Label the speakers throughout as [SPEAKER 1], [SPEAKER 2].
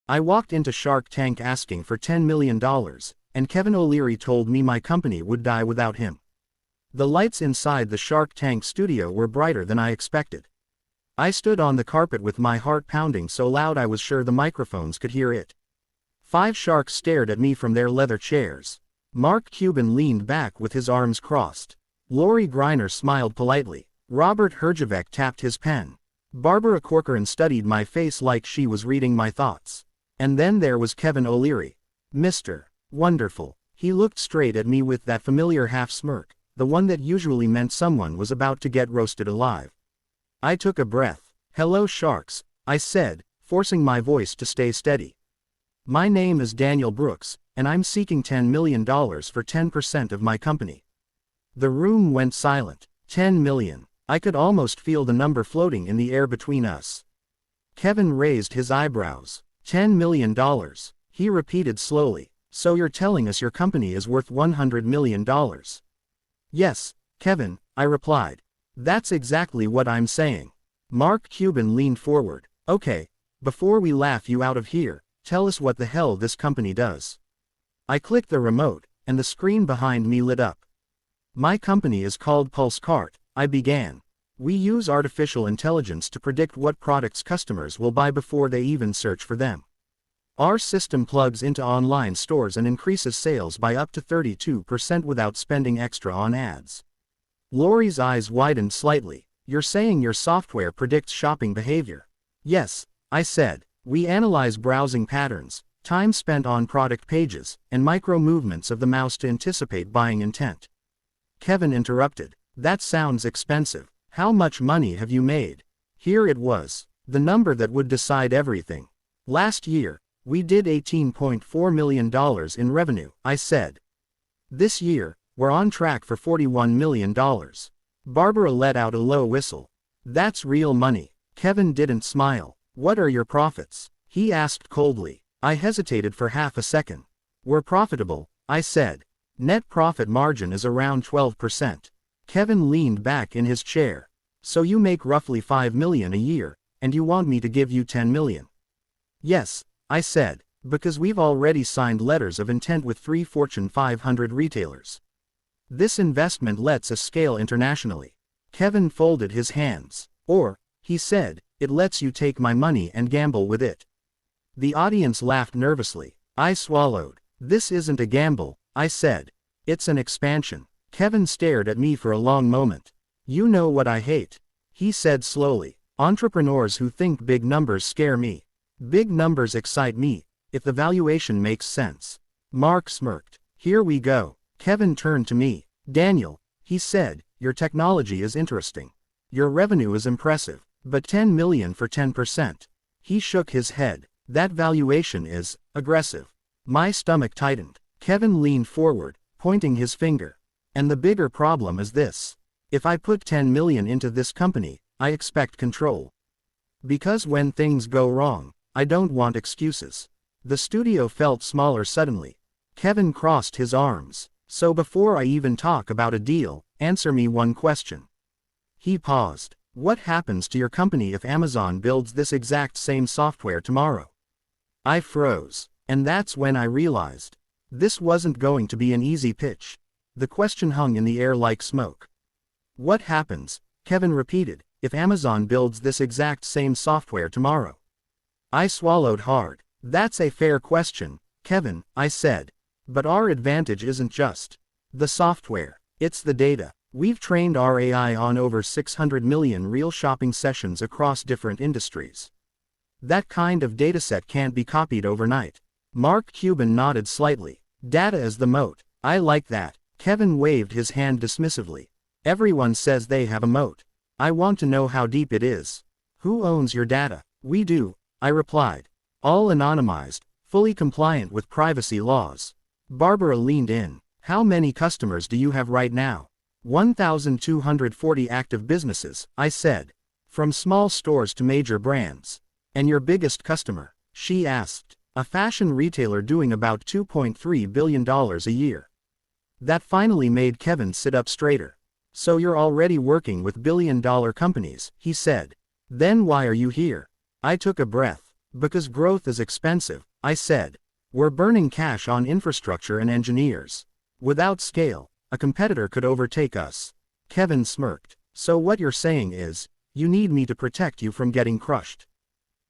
[SPEAKER 1] I walked into Shark Tank asking for $10 million, and Kevin O'Leary told me my company would die without him. The lights inside the Shark Tank studio were brighter than I expected. I stood on the carpet with my heart pounding so loud I was sure the microphones could hear it. 5 sharks stared at me from their leather chairs. Mark Cuban leaned back with his arms crossed. Lori Greiner smiled politely. Robert Herjavec tapped his pen. Barbara Corcoran studied my face like she was reading my thoughts. And then there was Kevin O'Leary. Mr. Wonderful. He looked straight at me with that familiar half-smirk, the one that usually meant someone was about to get roasted alive. I took a breath. Hello sharks, I said, forcing my voice to stay steady. My name is Daniel Brooks, and I'm seeking $10 million for 10% of my company. The room went silent. 10 million. I could almost feel the number floating in the air between us. Kevin raised his eyebrows. $10 million. He repeated slowly. So you're telling us your company is worth $100 million? Yes, Kevin, I replied. That's exactly what I'm saying. Mark Cuban leaned forward. Okay, before we laugh you out of here, tell us what the hell this company does. I clicked the remote, and the screen behind me lit up. My company is called PulseCart, I began. We use artificial intelligence to predict what products customers will buy before they even search for them. Our system plugs into online stores and increases sales by up to 32% without spending extra on ads. Lori's eyes widened slightly. You're saying your software predicts shopping behavior? Yes, I said. We analyze browsing patterns, time spent on product pages, and micro-movements of the mouse to anticipate buying intent. Kevin interrupted. That sounds expensive. How much money have you made? Here it was. The number that would decide everything. Last year, we did $18.4 million in revenue, I said. This year, we're on track for $41 million. Barbara let out a low whistle. That's real money. Kevin didn't smile. What are your profits? He asked coldly. I hesitated for half a second. We're profitable, I said. Net profit margin is around 12%. Kevin leaned back in his chair. So you make roughly $5 million a year, and you want me to give you $10 million? Yes, I said, because we've already signed letters of intent with 3 Fortune 500 retailers. This investment lets us scale internationally. Kevin folded his hands. Or, he said, it lets you take my money and gamble with it. The audience laughed nervously. I swallowed. This isn't a gamble, I said. It's an expansion. Kevin stared at me for a long moment. You know what I hate, he said slowly. Entrepreneurs who think big numbers scare me. Big numbers excite me, if the valuation makes sense. Mark smirked. Here we go. Kevin turned to me. Daniel, he said, your technology is interesting. Your revenue is impressive. But $10 million for 10%. He shook his head. That valuation is aggressive. My stomach tightened. Kevin leaned forward, pointing his finger. And the bigger problem is this. If I put $10 million into this company, I expect control. Because when things go wrong, I don't want excuses. The studio felt smaller suddenly. Kevin crossed his arms. So before I even talk about a deal, answer me one question. He paused. What happens to your company if Amazon builds this exact same software tomorrow? I froze. And that's when I realized. This wasn't going to be an easy pitch. The question hung in the air like smoke. What happens, Kevin repeated, if Amazon builds this exact same software tomorrow? I swallowed hard. That's a fair question, Kevin, I said. But our advantage isn't just the software. It's the data. We've trained our AI on over 600 million real shopping sessions across different industries. That kind of dataset can't be copied overnight. Mark Cuban nodded slightly. Data is the moat. I like that. Kevin waved his hand dismissively. Everyone says they have a moat. I want to know how deep it is. Who owns your data? We do, I replied. All anonymized, fully compliant with privacy laws. Barbara leaned in. How many customers do you have right now? 1,240 active businesses, I said. From small stores to major brands. And your biggest customer? She asked. A fashion retailer doing about $2.3 billion a year. That finally made Kevin sit up straighter. So you're already working with billion-dollar companies, he said. Then why are you here? I took a breath. Because growth is expensive, I said. We're burning cash on infrastructure and engineers. Without scale, a competitor could overtake us. Kevin smirked. So what you're saying is, you need me to protect you from getting crushed.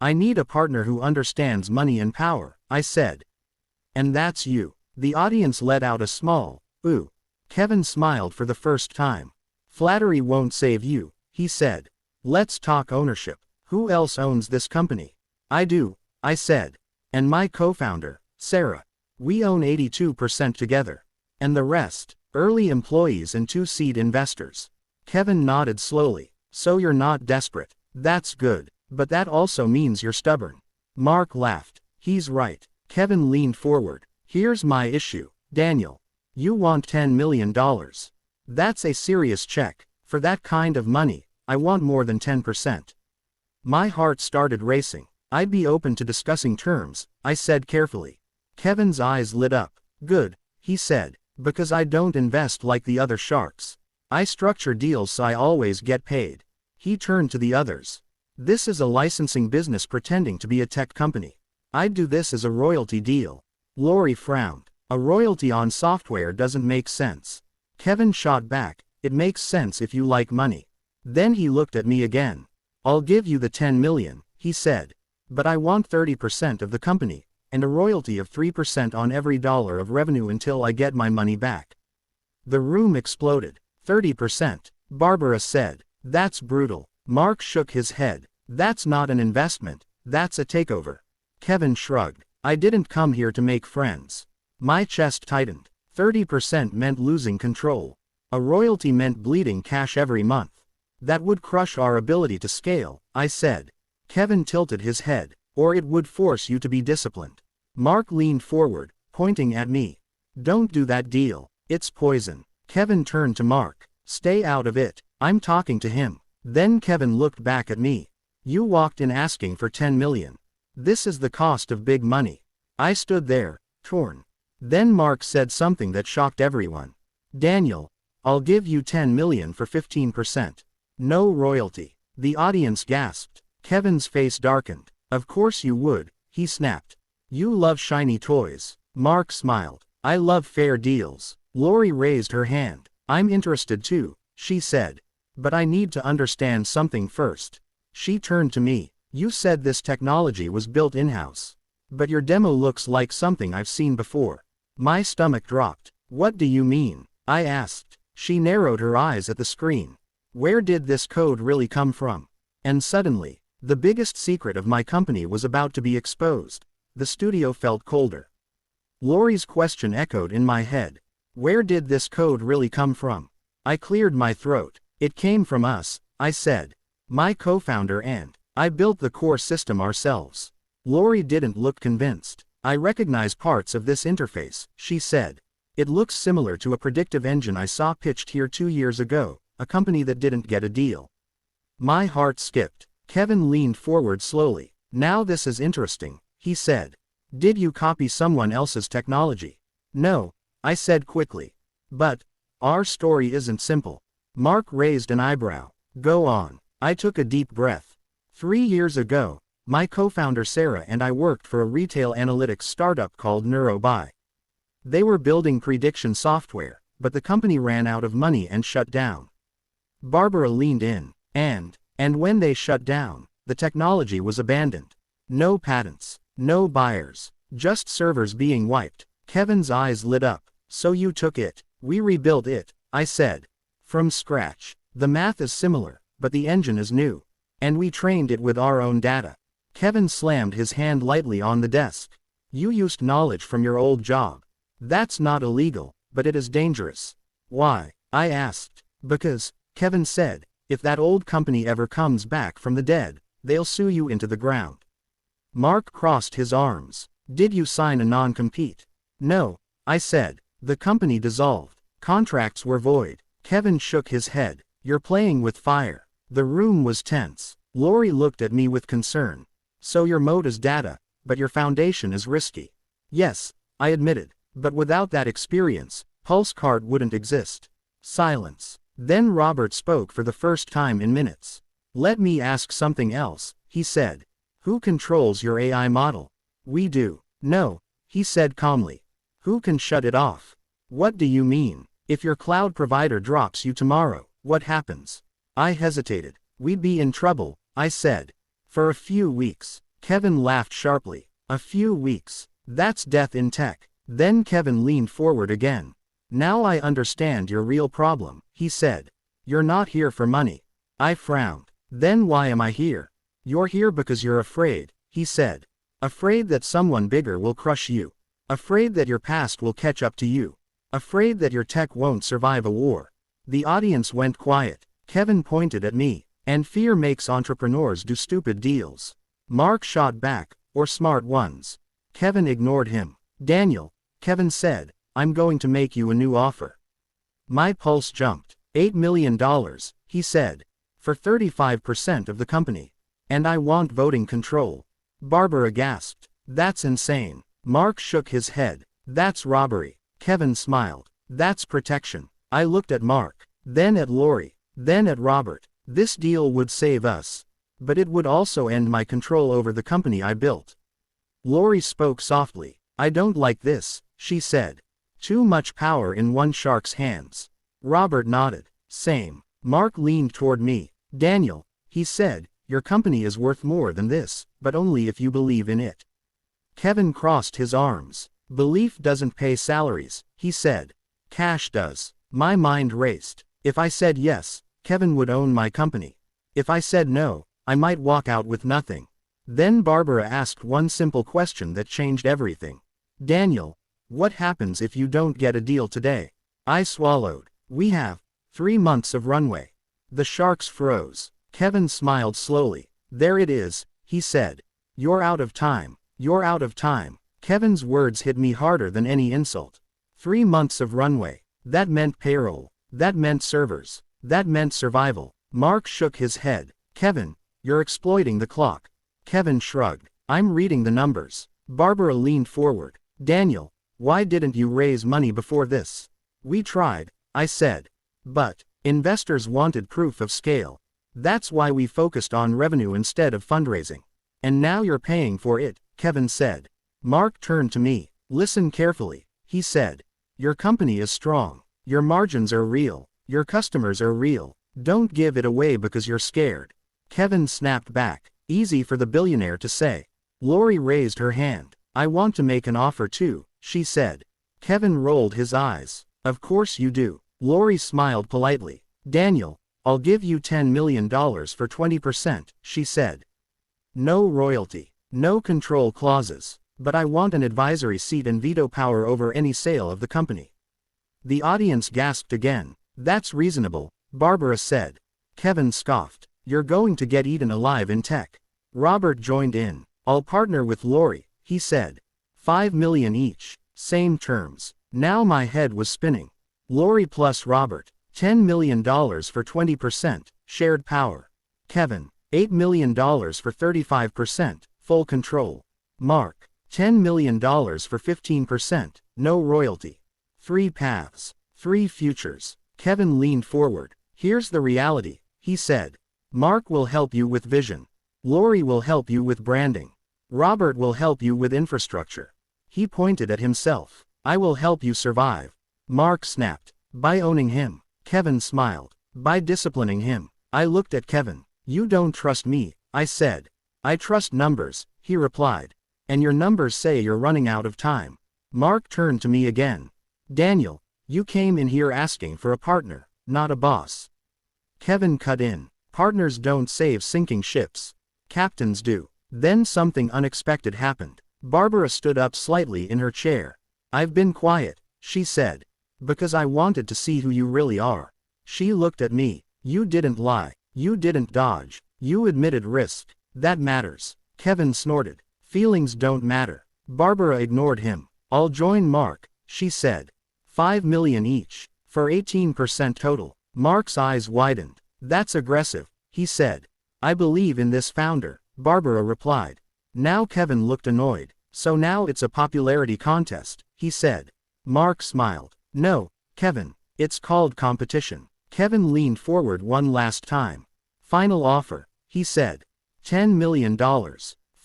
[SPEAKER 1] I need a partner who understands money and power, I said. And that's you. The audience let out a small, ooh. Kevin smiled for the first time. Flattery won't save you, he said. Let's talk ownership. Who else owns this company? I do, I said. And my co-founder, Sarah. We own 82% together. And the rest, early employees and 2 seed investors. Kevin nodded slowly. So you're not desperate. That's good. But that also means you're stubborn. Mark laughed. He's right. Kevin leaned forward. Here's my issue, Daniel. You want $10 million. That's a serious check. For that kind of money, I want more than 10%. My heart started racing. I'd be open to discussing terms, I said carefully. Kevin's eyes lit up. Good, he said, because I don't invest like the other sharks. I structure deals so I always get paid. He turned to the others. This is a licensing business pretending to be a tech company. I'd do this as a royalty deal. Lori frowned. A royalty on software doesn't make sense. Kevin shot back. It makes sense if you like money. Then he looked at me again. I'll give you the 10 million, he said. But I want 30% of the company, and a royalty of 3% on every dollar of revenue until I get my money back. The room exploded. 30%, Barbara said. That's brutal. Mark shook his head. That's not an investment, that's a takeover. Kevin shrugged. I didn't come here to make friends. My chest tightened. 30% meant losing control. A royalty meant bleeding cash every month. That would crush our ability to scale, I said. Kevin tilted his head. Or it would force you to be disciplined. Mark leaned forward, pointing at me. Don't do that deal. It's poison. Kevin turned to Mark. Stay out of it. I'm talking to him. Then Kevin looked back at me. You walked in asking for 10 million. This is the cost of big money. I stood there, torn. Then Mark said something that shocked everyone. Daniel, I'll give you 10 million for 15%. No royalty. The audience gasped. Kevin's face darkened. Of course you would, he snapped. You love shiny toys. Mark smiled. I love fair deals. Lori raised her hand. I'm interested too, she said. But I need to understand something first. She turned to me. You said this technology was built in-house. But your demo looks like something I've seen before. My stomach dropped. What do you mean? I asked. She narrowed her eyes at the screen. Where did this code really come from? And suddenly, the biggest secret of my company was about to be exposed. The studio felt colder. Lori's question echoed in my head. Where did this code really come from? I cleared my throat. It came from us, I said. My co-founder and I built the core system ourselves. Lori didn't look convinced. I recognize parts of this interface, she said. It looks similar to a predictive engine I saw pitched here 2 years ago, a company that didn't get a deal. My heart skipped. Kevin leaned forward slowly. Now this is interesting, he said. Did you copy someone else's technology? No, I said quickly. But our story isn't simple. Mark raised an eyebrow. Go on. I took a deep breath. 3 years ago, my co-founder Sarah and I worked for a retail analytics startup called NeuroBuy. They were building prediction software, but the company ran out of money and shut down. Barbara leaned in, and when they shut down, the technology was abandoned. No patents, no buyers, just servers being wiped. Kevin's eyes lit up. So you took it. We rebuilt it, I said. From scratch. The math is similar, but the engine is new. And we trained it with our own data. Kevin slammed his hand lightly on the desk. You used knowledge from your old job. That's not illegal, but it is dangerous. Why? I asked. Because, Kevin said, if that old company ever comes back from the dead, they'll sue you into the ground. Mark crossed his arms. Did you sign a non-compete? No, I said. The company dissolved. Contracts were void. Kevin shook his head. You're playing with fire. The room was tense. Lori looked at me with concern. So your moat is data, but your foundation is risky. Yes, I admitted. But without that experience, PulseCard wouldn't exist. Silence. Then Robert spoke for the first time in minutes. Let me ask something else, he said. Who controls your AI model? We do. No, he said calmly. Who can shut it off? What do you mean? If your cloud provider drops you tomorrow, what happens? I hesitated. We'd be in trouble, I said. For a few weeks. Kevin laughed sharply. A few weeks. That's death in tech. Then Kevin leaned forward again. Now I understand your real problem, he said. You're not here for money. I frowned. Then why am I here? You're here because you're afraid, he said. Afraid that someone bigger will crush you. Afraid that your past will catch up to you. Afraid that your tech won't survive a war. The audience went quiet. Kevin pointed at me. And fear makes entrepreneurs do stupid deals. Mark shot back, or smart ones. Kevin ignored him. Daniel, Kevin said, I'm going to make you a new offer. My pulse jumped. $8 million, he said. For 35% of the company. And I want voting control. Barbara gasped. That's insane. Mark shook his head. That's robbery. Kevin smiled. That's protection. I looked at Mark. Then at Lori. Then at Robert. This deal would save us. But it would also end my control over the company I built. Lori spoke softly. I don't like this, she said. Too much power in one shark's hands. Robert nodded. Same. Mark leaned toward me. Daniel, he said, your company is worth more than this, but only if you believe in it. Kevin crossed his arms. Belief doesn't pay salaries, he said. Cash does. My mind raced. If I said yes, Kevin would own my company. If I said no, I might walk out with nothing. Then Barbara asked one simple question that changed everything. Daniel, what happens if you don't get a deal today? I swallowed. We have 3 months of runway. The sharks froze. Kevin smiled slowly. There it is, he said. You're out of time. You're out of time. Kevin's words hit me harder than any insult. 3 months of runway. That meant payroll. That meant servers. That meant survival. Mark shook his head. Kevin, you're exploiting the clock. Kevin shrugged. I'm reading the numbers. Barbara leaned forward. Daniel, why didn't you raise money before this? We tried, I said. But investors wanted proof of scale. That's why we focused on revenue instead of fundraising. And now you're paying for it, Kevin said. Mark turned to me. Listen carefully, he said. Your company is strong. Your margins are real. Your customers are real. Don't give it away because you're scared. Kevin snapped back. Easy for the billionaire to say. Lori raised her hand. I want to make an offer too, she said. Kevin rolled his eyes. Of course you do. Lori smiled politely. Daniel, I'll give you $10 million for 20%, she said. No royalty. No control clauses. But I want an advisory seat and veto power over any sale of the company. The audience gasped again. That's reasonable, Barbara said. Kevin scoffed. You're going to get eaten alive in tech. Robert joined in. I'll partner with Lori, he said. $5 million each. Same terms. Now my head was spinning. Lori plus Robert. $10 million for 20%, shared power. Kevin. $8 million for 35%, full control. Mark. $10 million for 15%, no royalty. 3 paths. 3 futures. Kevin leaned forward. Here's the reality, he said. Mark will help you with vision. Lori will help you with branding. Robert will help you with infrastructure. He pointed at himself. I will help you survive. Mark snapped. By owning him. Kevin smiled. By disciplining him. I looked at Kevin. You don't trust me, I said. I trust numbers, he replied. And your numbers say you're running out of time. Mark turned to me again. Daniel, you came in here asking for a partner, not a boss. Kevin cut in. Partners don't save sinking ships. Captains do. Then something unexpected happened. Barbara stood up slightly in her chair. I've been quiet, she said. Because I wanted to see who you really are. She looked at me. You didn't lie. You didn't dodge. You admitted risk. That matters. Kevin snorted. Feelings don't matter. Barbara ignored him. I'll join Mark, she said. $5 million each. For 18% total. Mark's eyes widened. That's aggressive, he said. I believe in this founder, Barbara replied. Now Kevin looked annoyed. So now it's a popularity contest, he said. Mark smiled. No, Kevin, it's called competition. Kevin leaned forward one last time. Final offer, he said. $10 million.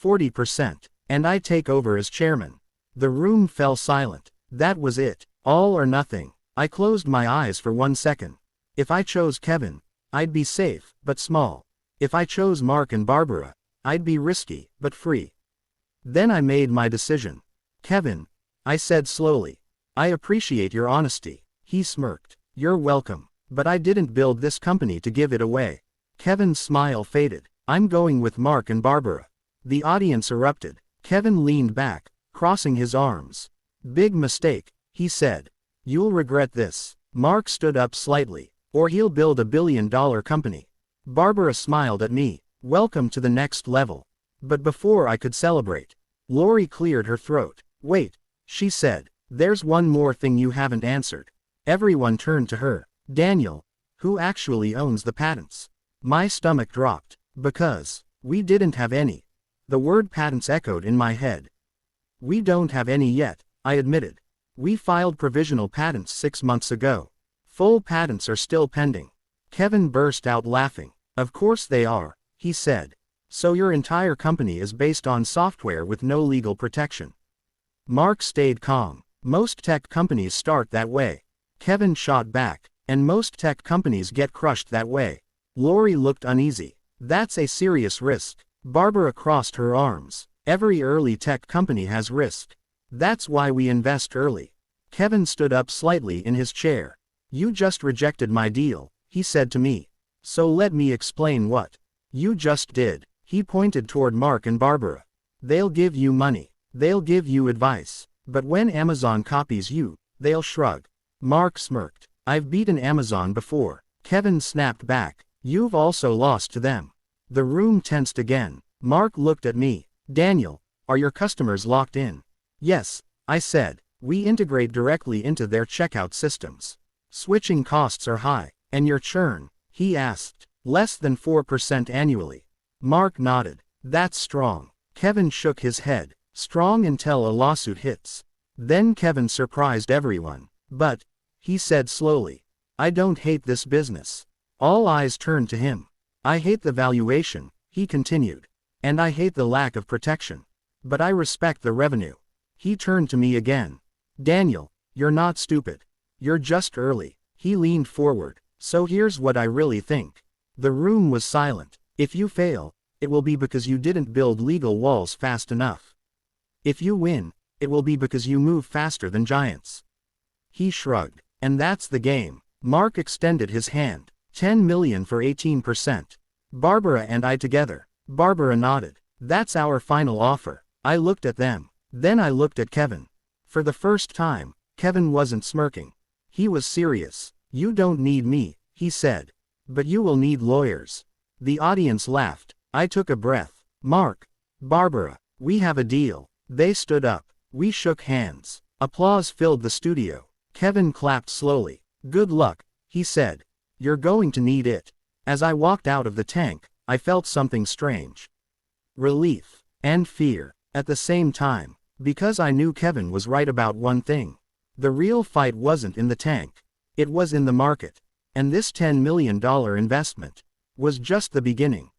[SPEAKER 1] 40%. And I take over as chairman. The room fell silent. That was it. All or nothing. I closed my eyes for 1 second. If I chose Kevin, I'd be safe, but small. If I chose Mark and Barbara, I'd be risky, but free. Then I made my decision. Kevin, I said slowly. I appreciate your honesty. He smirked. You're welcome. But I didn't build this company to give it away. Kevin's smile faded. I'm going with Mark and Barbara. The audience erupted. Kevin leaned back, crossing his arms. Big mistake, he said. You'll regret this. Mark stood up slightly. Or he'll build $1 billion company. Barbara smiled at me. Welcome to the next level. But before I could celebrate, Lori cleared her throat. Wait, she said. There's one more thing you haven't answered. Everyone turned to her. Daniel, who actually owns the patents? My stomach dropped. Because we didn't have any. The word patents echoed in my head. We don't have any yet, I admitted. We filed provisional patents 6 months ago. Full patents are still pending. Kevin burst out laughing. Of course they are, he said. So your entire company is based on software with no legal protection. Mark stayed calm. Most tech companies start that way. Kevin shot back. And most tech companies get crushed that way. Lori looked uneasy. That's a serious risk. Barbara crossed her arms. Every early tech company has risk. That's why we invest early. Kevin stood up slightly in his chair. You just rejected my deal, he said to me. So let me explain what you just did. He pointed toward Mark and Barbara. They'll give you money. They'll give you advice. But when Amazon copies you, they'll shrug. Mark smirked. I've beaten Amazon before. Kevin snapped back. You've also lost to them. The room tensed again. Mark looked at me. Daniel, are your customers locked in? Yes, I said. We integrate directly into their checkout systems. Switching costs are high. And your churn? He asked. Less than 4% annually. Mark nodded. That's strong. Kevin shook his head. Strong until a lawsuit hits. Then Kevin surprised everyone. But, he said slowly, I don't hate this business. All eyes turned to him. I hate the valuation, he continued. And I hate the lack of protection. But I respect the revenue. He turned to me again. Daniel, you're not stupid. You're just early. He leaned forward. So here's what I really think. The room was silent. If you fail, it will be because you didn't build legal walls fast enough. If you win, it will be because you move faster than giants. He shrugged. And that's the game. Mark extended his hand. 10 million for 18%. Barbara and I together. Barbara nodded. That's our final offer. I looked at them. Then I looked at Kevin. For the first time, Kevin wasn't smirking. He was serious. You don't need me, he said. But you will need lawyers. The audience laughed. I took a breath. Mark, Barbara, we have a deal. They stood up. We shook hands. Applause filled the studio. Kevin clapped slowly. Good luck, he said. You're going to need it. As I walked out of the tank, I felt something strange. Relief. And fear. At the same time. Because I knew Kevin was right about one thing. The real fight wasn't in the tank. It was in the market. And this $10 million investment was just the beginning.